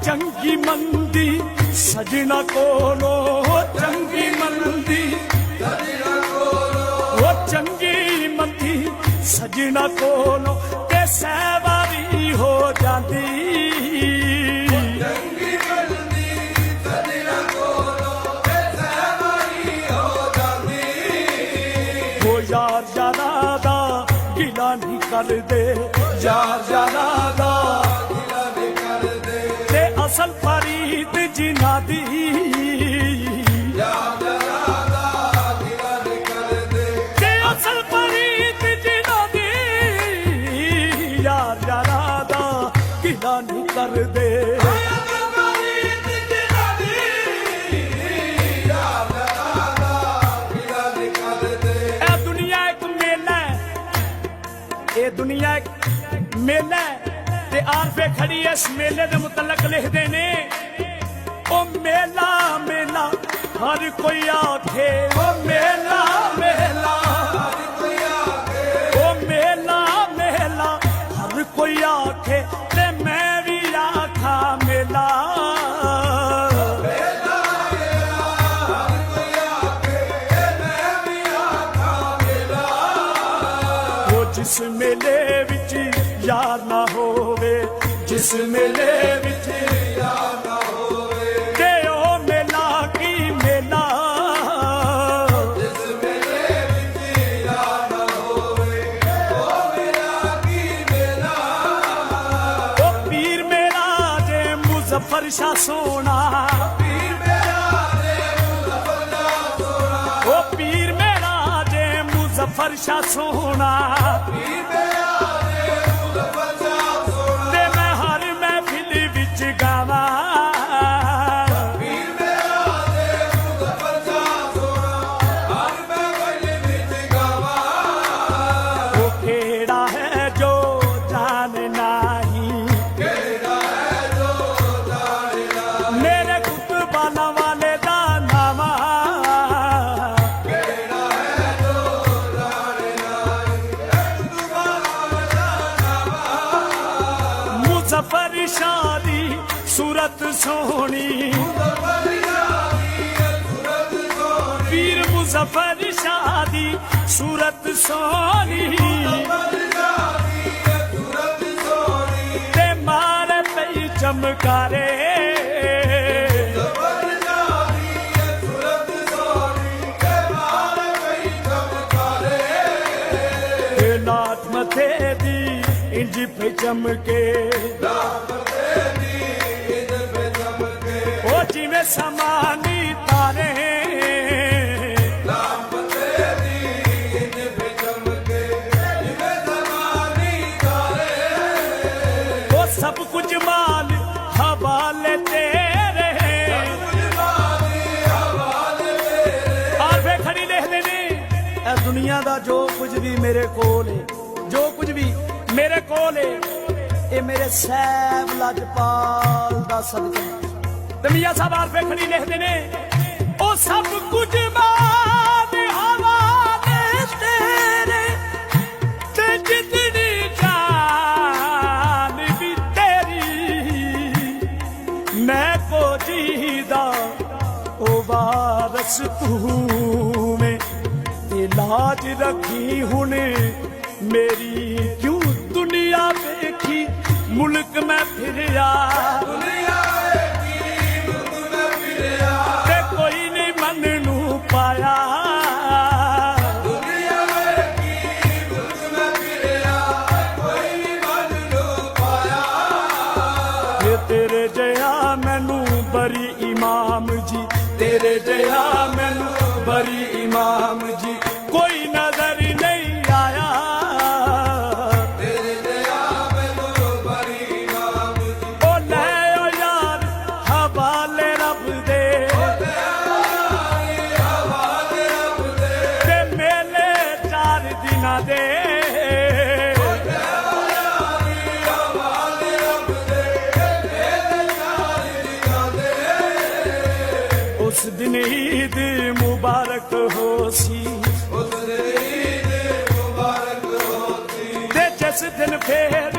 चंगी मंदी सजना कोलो चंगी मंदी वो चंगी मंदी सजना कोलो ते सहवारी हो जाती वो यार यारा दा गिला नहीं कर दे यार यारा दा असल फरीद जिना दी असल फरीद जिना दी यार यारा दा गिला नहीं कर दे ए दुनिया एक मेला ये दुनिया एक मेला ते आरफे खड़ी इस मेले दे मुतलक लिखदे ने ओ मेला मेला हर कोई आखे ओ मेला मेला हर कोई आखे ओ मेला मेला हर कोई आखे ते मैं भी आखा मेला जिस मेले विच यार ना होवे जिस मेले विच यार ना होवे ते ओ मेला की मेला जिस मेले विच यार ना होवे ओ मेला की मेला ओ पीर मेरा जे मुजफ्फर शाह सोना पीर मेरा जे मुजफ्फर शाह सोना ओ पीर मेरा जे मुजफ्फर शाह सोना मुजफ्फर शाह दी सूरत सोहनी पीर मुजफ्फर शाह दी सूरत सोहनी ते मारे पई चमकारे नाथ मथे दी इंज पे चमके ओ जिਵੇਂ समानी तारे वो सब कुछ माल हवाले तेरे और वे खड़ी लिख देने ए दुनिया दा जो कुछ भी मेरे कोल है जो कुछ भी मेरे कोल है ये मेरे सैब लजपाल दा सदका ते मियां साहब आरफे खड़ी लिखदे ने ओ सब कुछ मान हवाले तेरे ते जितनी जान भी तेरी मैं को जीदा ओ वारस तू में ते लाज रखी हुने मेरी क्यों दुनिया देखी मुल्क में फिरिया ते कोई नहीं मन नू पाया ये तेरे जया मैनू बरी इमाम जी तेरे जया मैनू बरी इमाम जी कोई नजर नहीं आया उस दिन ईद मुबारक हो सी जिस दिन फिर